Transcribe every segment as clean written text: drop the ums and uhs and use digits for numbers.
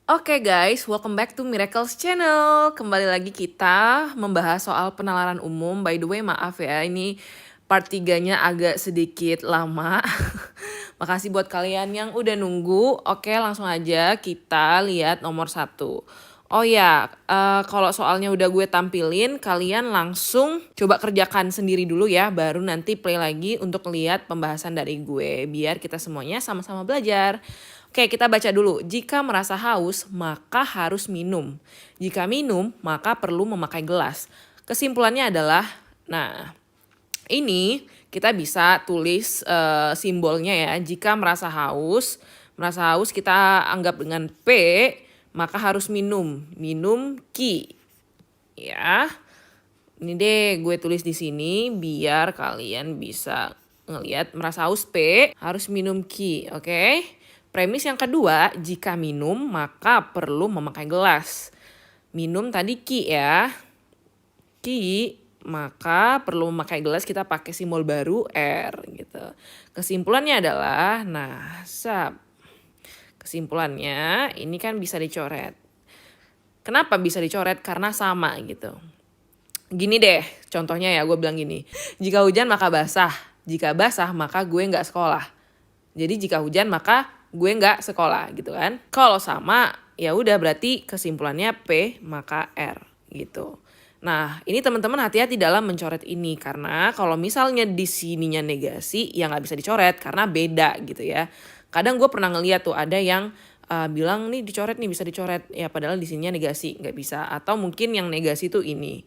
Oke guys, welcome back to Miracles Channel. Kembali lagi kita membahas soal penalaran umum. By the way, maaf ya, ini part 3-nya agak sedikit lama. Makasih buat kalian yang udah nunggu. Oke, langsung aja kita lihat nomor 1. Oh ya, kalau soalnya udah gue tampilin, kalian langsung coba kerjakan sendiri dulu ya, baru nanti play lagi untuk lihat pembahasan dari gue, biar kita semuanya sama-sama belajar. Oke, kita baca dulu. Jika merasa haus, maka harus minum. Jika minum, maka perlu memakai gelas. Kesimpulannya adalah, nah, ini kita bisa tulis simbolnya ya. Jika merasa haus kita anggap dengan P, maka harus minum. Minum ki. Ya. Ini deh gue tulis di sini biar kalian bisa ngelihat merasa haus P, harus minum ki, oke? Premis yang kedua, jika minum maka perlu memakai gelas. Minum tadi ki ya. Ki, maka perlu memakai gelas, kita pakai simbol baru R gitu. Kesimpulannya adalah, kesimpulannya ini kan bisa dicoret. Kenapa bisa dicoret? Karena sama gitu. Gini deh, contohnya ya gue bilang gini. Jika hujan maka basah. Jika basah maka gue gak sekolah. Jadi jika hujan maka gue nggak sekolah gitu kan. Kalau sama ya udah berarti kesimpulannya P maka R gitu. Nah ini teman-teman hati-hati dalam mencoret ini, karena kalau misalnya di sininya negasi ya nggak bisa dicoret karena beda gitu ya. Kadang gue pernah ngeliat tuh ada yang bilang nih dicoret nih, bisa dicoret ya, padahal di sininya negasi nggak bisa. Atau mungkin yang negasi tuh ini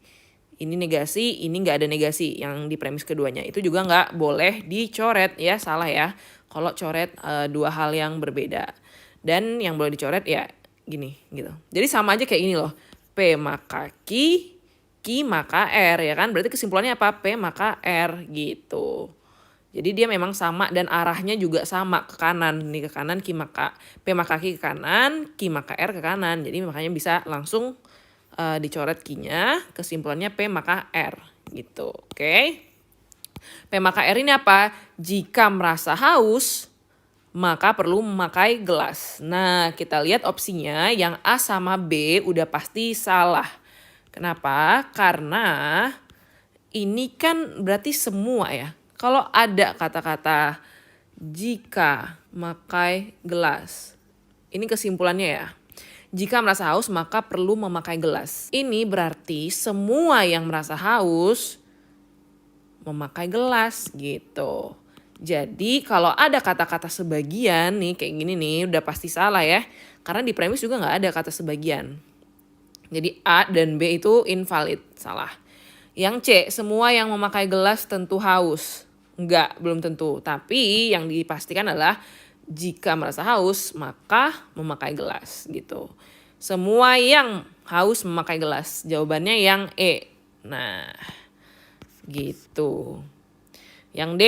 negasi, ini nggak ada negasi yang di premis keduanya, itu juga nggak boleh dicoret ya, salah ya kalau coret dua hal yang berbeda. Dan yang boleh dicoret ya gini gitu. Jadi sama aja kayak ini loh, P maka ki maka R ya kan, berarti kesimpulannya apa? P maka R gitu. Jadi dia memang sama dan arahnya juga sama ke kanan, nih ke kanan, ki maka P maka ki ke kanan, ki maka R ke kanan. Jadi makanya bisa langsung dicoret kinya, kesimpulannya P maka R gitu. Oke. P maka R ini apa? Jika merasa haus maka perlu memakai gelas. Nah, kita lihat opsinya yang A sama B udah pasti salah. Kenapa? Karena ini kan berarti semua ya. Kalau ada kata-kata jika memakai gelas, ini kesimpulannya ya. Jika merasa haus maka perlu memakai gelas. Ini berarti semua yang merasa haus memakai gelas gitu. Jadi kalau ada kata-kata sebagian nih kayak gini nih udah pasti salah ya. Karena di premis juga gak ada kata sebagian. Jadi A dan B itu invalid, salah. Yang C, semua yang memakai gelas tentu haus. Enggak, belum tentu. Tapi yang dipastikan adalah jika merasa haus, maka memakai gelas gitu. Semua yang haus memakai gelas. Jawabannya yang E. Nah, gitu. Yang D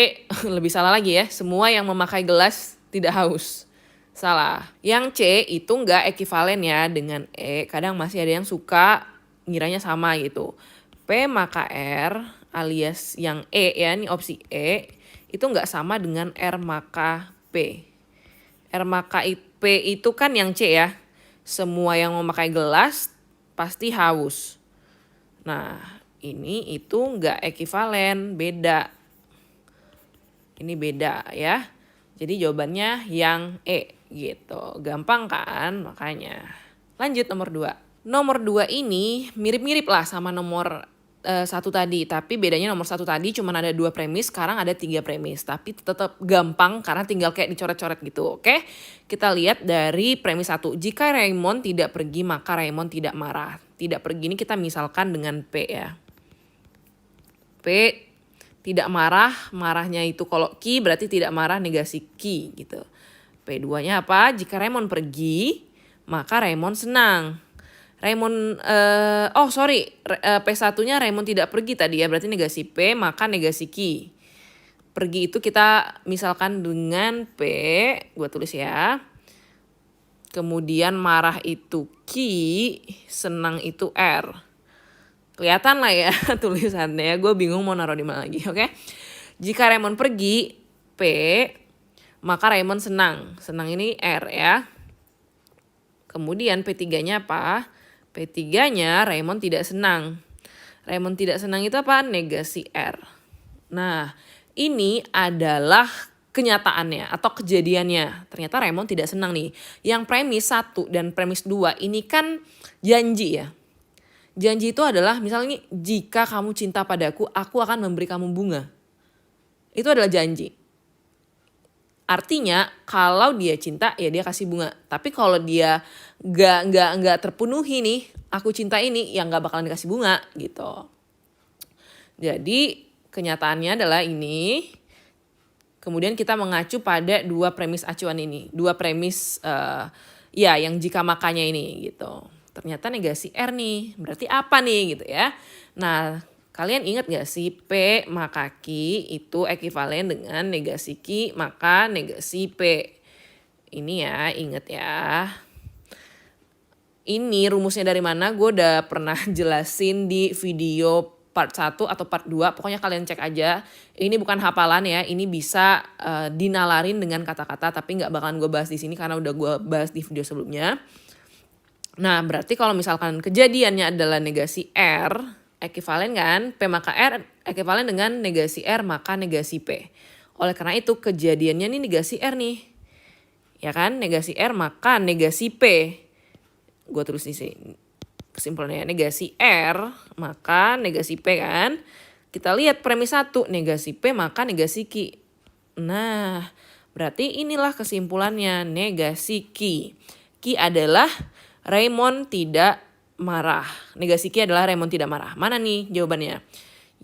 lebih salah lagi ya. Semua yang memakai gelas tidak haus. Salah. Yang C itu nggak ekivalen ya dengan E. Kadang masih ada yang suka ngiranya sama gitu. P maka R alias yang E ya, ini opsi E, itu nggak sama dengan R maka P. R maka P itu kan yang C ya. Semua yang memakai gelas pasti haus. Nah, ini itu nggak ekivalen, beda. Ini beda ya. Jadi jawabannya yang E gitu. Gampang kan makanya. Lanjut nomor 2. Nomor 2 ini mirip-mirip lah sama nomor 1 tadi. Tapi bedanya nomor 1 tadi cuma ada 2 premis, sekarang ada 3 premis. Tapi tetap gampang karena tinggal kayak dicoret-coret gitu. Oke, kita lihat dari premis 1. Jika Raymond tidak pergi maka Raymond tidak marah. Tidak pergi ini kita misalkan dengan P ya. P tidak marah, marahnya itu kalau ki berarti tidak marah, negasi ki gitu. P2-nya apa? Jika Raymond pergi, maka Raymond senang. Raymond, P1-nya Raymond tidak pergi tadi ya, berarti negasi P, maka negasi ki. Pergi itu kita misalkan dengan P, gue tulis ya. Kemudian marah itu ki, senang itu R. Kelihatan lah ya tulisannya, gue bingung mau naruh di mana lagi, oke? Jika Raymond pergi, P, maka Raymond senang. Senang ini R ya. Kemudian P3-nya apa? P3-nya Raymond tidak senang. Raymond tidak senang itu apa? Negasi R. Nah, ini adalah kenyataannya atau kejadiannya. Ternyata Raymond tidak senang nih. Yang premis 1 dan premis 2 ini kan janji ya. Janji itu adalah misalnya jika kamu cinta padaku, aku akan memberi kamu bunga. Itu adalah janji. Artinya kalau dia cinta ya dia kasih bunga. Tapi kalau dia nggak terpenuhi nih, aku cinta ini, ya nggak bakalan dikasih bunga gitu. Jadi kenyataannya adalah ini. Kemudian kita mengacu pada 2 premis acuan ini. 2 premis yang jika makanya ini gitu. Ternyata negasi R nih. Berarti apa nih gitu ya. Nah, kalian ingat gak sih P maka Q itu ekuivalen dengan negasi Q maka negasi P. Ini ya, ingat ya. Ini rumusnya dari mana? Gue udah pernah jelasin di video part 1 atau part 2. Pokoknya kalian cek aja. Ini bukan hafalan ya. Ini bisa dinalarin dengan kata-kata. Tapi gak bakalan gue bahas di sini karena udah gue bahas di video sebelumnya. Nah, berarti kalau misalkan kejadiannya adalah negasi R, ekuivalen kan? P maka R ekuivalen dengan negasi R maka negasi P. Oleh karena itu kejadiannya nih negasi R nih. Ya kan? Negasi R maka negasi P. Gue terus di sini. Kesimpulannya negasi R maka negasi P kan. Kita lihat premis 1 negasi P maka negasi Q. Nah, berarti inilah kesimpulannya negasi Q. Q adalah Raymond tidak marah. Negasi Q adalah Raymond tidak marah. Mana nih jawabannya?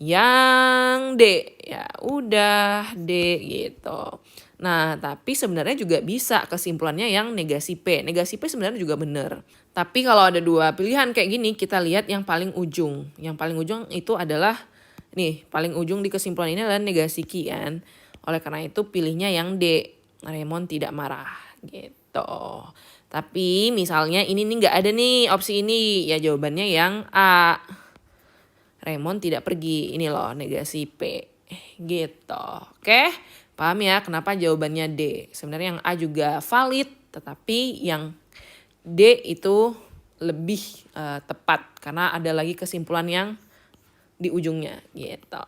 Yang D. Ya udah D gitu. Nah, tapi sebenarnya juga bisa kesimpulannya yang negasi P. Negasi P sebenarnya juga benar. Tapi kalau ada 2 pilihan kayak gini, kita lihat yang paling ujung. Yang paling ujung itu adalah, nih paling ujung di kesimpulan ini adalah negasi Q kan. Oleh karena itu pilihnya yang D. Raymond tidak marah gitu. Tapi misalnya ini nih gak ada nih opsi ini. Ya jawabannya yang A. Raymond tidak pergi. Ini loh negasi P. Gitu. Oke? Paham ya kenapa jawabannya D. Sebenarnya yang A juga valid. Tetapi yang D itu lebih tepat. Karena ada lagi kesimpulan yang di ujungnya. Gitu.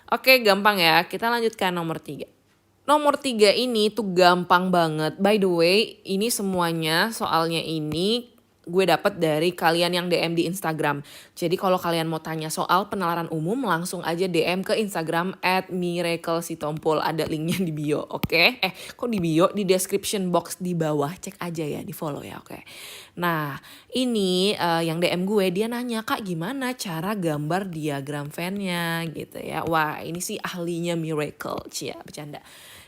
Oke, gampang ya. Kita lanjutkan nomor 3. Nomor 3 ini tuh gampang banget. By the way, ini semuanya soalnya ini gue dapat dari kalian yang DM di Instagram. Jadi kalau kalian mau tanya soal penalaran umum, langsung aja DM ke Instagram @miraclesitompul. Ada linknya di bio, oke? Kok di bio? Di description box di bawah. Cek aja ya, di follow ya, oke? Nah, ini yang DM gue, dia nanya, Kak gimana cara gambar diagram Venn-nya gitu ya. Wah, ini sih ahlinya Miracle, cia, bercanda.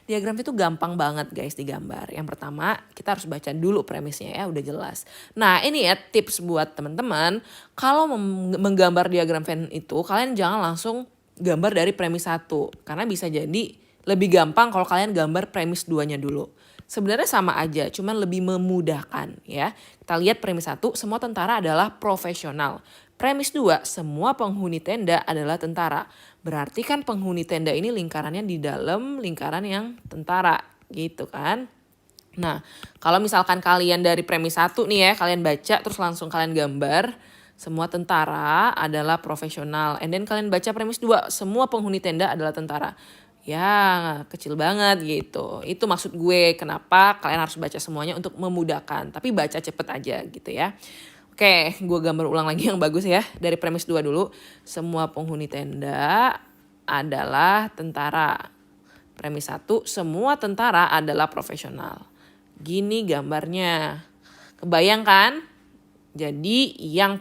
Diagram itu gampang banget guys digambar. Yang pertama kita harus baca dulu premisnya ya, udah jelas. Nah ini ya tips buat teman-teman. Kalau menggambar diagram Venn itu kalian jangan langsung gambar dari premis 1. Karena bisa jadi lebih gampang kalau kalian gambar premis 2-nya dulu. Sebenarnya sama aja, cuman lebih memudahkan ya. Kita lihat premis 1, semua tentara adalah profesional. Premis 2, semua penghuni tenda adalah tentara. Berarti kan penghuni tenda ini lingkarannya di dalam lingkaran yang tentara gitu kan. Nah kalau misalkan kalian dari premis 1 nih ya, kalian baca terus langsung kalian gambar. Semua tentara adalah profesional. And then kalian baca premis 2, semua penghuni tenda adalah tentara. Ya kecil banget gitu. Itu maksud gue kenapa kalian harus baca semuanya untuk memudahkan. Tapi baca cepet aja gitu ya. Oke, gue gambar ulang lagi yang bagus ya. Dari premis 2 dulu. Semua penghuni tenda adalah tentara. Premis 1, semua tentara adalah profesional. Gini gambarnya. Kebayang kan? Jadi yang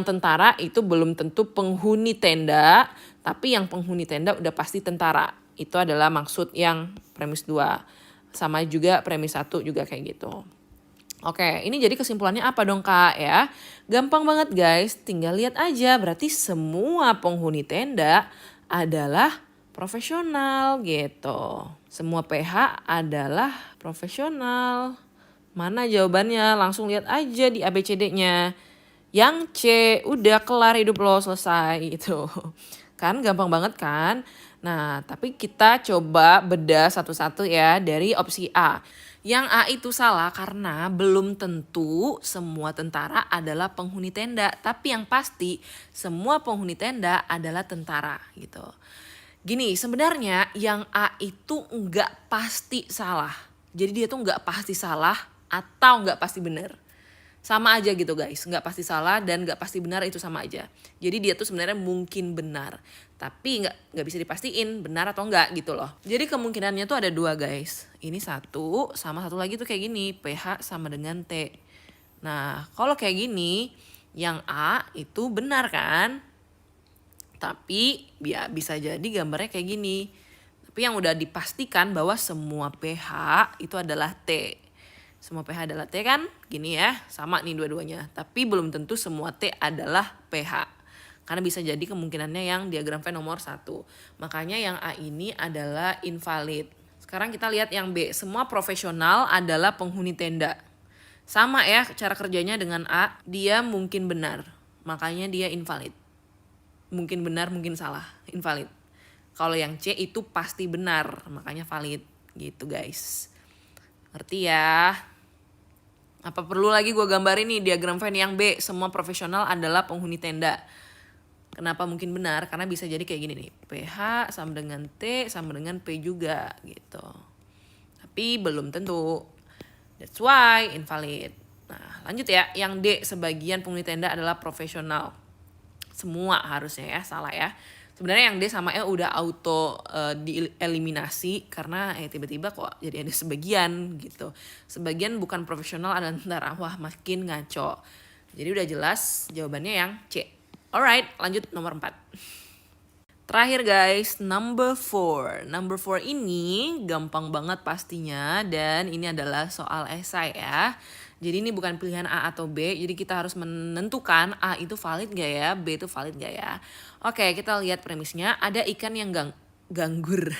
tentara itu belum tentu penghuni tenda. Tapi yang penghuni tenda udah pasti tentara. Itu adalah maksud yang premis 2. Sama juga premis 1 juga kayak gitu. Oke, ini jadi kesimpulannya apa dong Kak ya? Gampang banget guys, tinggal lihat aja. Berarti semua penghuni tenda adalah profesional gitu. Semua PH adalah profesional. Mana jawabannya? Langsung lihat aja di ABCD-nya. Yang C, udah kelar hidup lo, selesai gitu. Kan gampang banget kan? Nah, tapi kita coba bedah satu-satu ya dari opsi A. Yang A itu salah karena belum tentu semua tentara adalah penghuni tenda, tapi yang pasti semua penghuni tenda adalah tentara gitu. Gini, sebenarnya yang A itu nggak pasti salah. Jadi dia tuh nggak pasti salah atau nggak pasti benar. Sama aja gitu guys, nggak pasti salah dan nggak pasti benar itu sama aja. Jadi dia tuh sebenarnya mungkin benar, tapi nggak bisa dipastiin benar atau enggak gitu loh. Jadi kemungkinannya tuh ada dua guys. Ini satu, sama satu lagi tuh kayak gini, PH sama dengan T. Nah kalau kayak gini, yang A itu benar kan? Tapi ya bisa jadi gambarnya kayak gini. Tapi yang udah dipastikan bahwa semua PH itu adalah T. Semua PH adalah T kan? Gini ya, sama nih dua-duanya. Tapi belum tentu semua T adalah PH. Karena bisa jadi kemungkinannya yang diagram V nomor 1. Makanya yang A ini adalah invalid. Sekarang kita lihat yang B. Semua profesional adalah penghuni tenda. Sama ya cara kerjanya dengan A. Dia mungkin benar. Makanya dia invalid. Mungkin benar, mungkin salah. Invalid. Kalau yang C itu pasti benar. Makanya valid. Gitu guys. Ngerti ya? Apa perlu lagi gue gambarin nih diagram Venn yang B, semua profesional adalah penghuni tenda. Kenapa mungkin benar? Karena bisa jadi kayak gini nih, PH sama dengan T sama dengan P juga gitu. Tapi belum tentu. That's why invalid. Nah lanjut ya, yang D, sebagian penghuni tenda adalah profesional. Semua harusnya ya, salah ya. Sebenarnya yang D sama E udah auto dieliminasi karena tiba-tiba kok jadi ada sebagian gitu. Sebagian bukan profesional ada tentara. Wah makin ngaco. Jadi udah jelas jawabannya yang C. Alright, lanjut nomor 4. Terakhir guys, number 4. Number 4 ini gampang banget pastinya dan ini adalah soal esai ya. Jadi ini bukan pilihan A atau B, jadi kita harus menentukan A itu valid gak ya, B itu valid gak ya. Oke, kita lihat premisnya, ada ikan yang ganggur,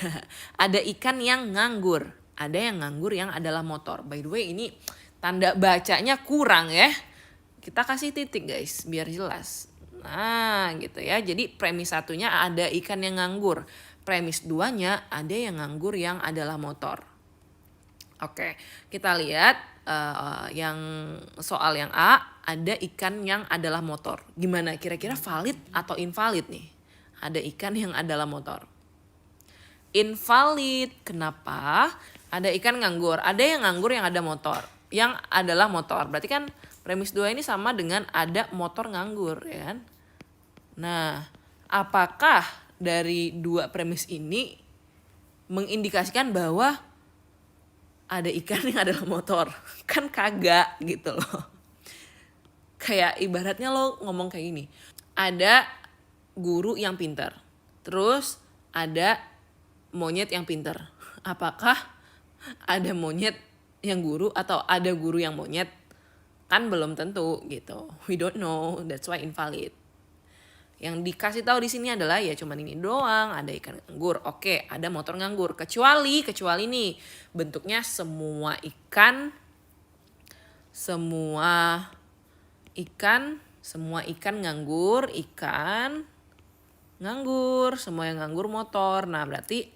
ada ikan yang nganggur, ada yang nganggur yang adalah motor. By the way ini tanda bacanya kurang ya, kita kasih titik guys biar jelas. Nah gitu ya, jadi premis satunya ada ikan yang nganggur, premis duanya ada yang nganggur yang adalah motor. Oke, kita lihat yang soal yang A, ada ikan yang adalah motor. Gimana kira-kira valid atau invalid nih? Ada ikan yang adalah motor. Invalid, kenapa? Ada ikan nganggur, ada yang nganggur yang ada motor. Yang adalah motor, berarti kan premis 2 ini sama dengan ada motor nganggur ya kan? Nah, apakah dari dua premis ini mengindikasikan bahwa ada ikan yang adalah motor? Kan kagak gitu loh. Kayak ibaratnya lo ngomong kayak gini. Ada guru yang pintar. Terus ada monyet yang pintar. Apakah ada monyet yang guru atau ada guru yang monyet? Kan belum tentu gitu. We don't know. That's why invalid. Yang dikasih tahu di sini adalah ya cuman ini doang, ada ikan nganggur. Oke, ada motor nganggur. Kecuali nih bentuknya semua ikan nganggur, semua yang nganggur motor. Nah, berarti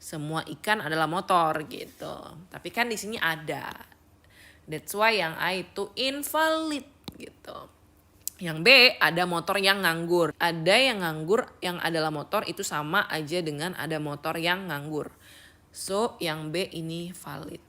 semua ikan adalah motor gitu. Tapi kan di sini ada. That's why yang A itu invalid gitu. Yang B ada motor yang nganggur. Ada yang nganggur yang adalah motor itu sama aja dengan ada motor yang nganggur. So yang B ini valid.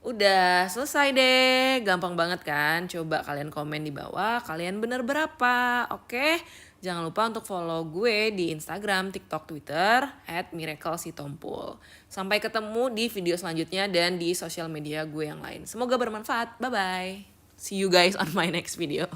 Udah selesai deh. Gampang banget kan? Coba kalian komen di bawah. Kalian bener berapa? Oke? Jangan lupa untuk follow gue di Instagram, TikTok, Twitter @miraclesitompul. Sampai ketemu di video selanjutnya dan di sosial media gue yang lain. Semoga bermanfaat. Bye-bye. See you guys on my next video.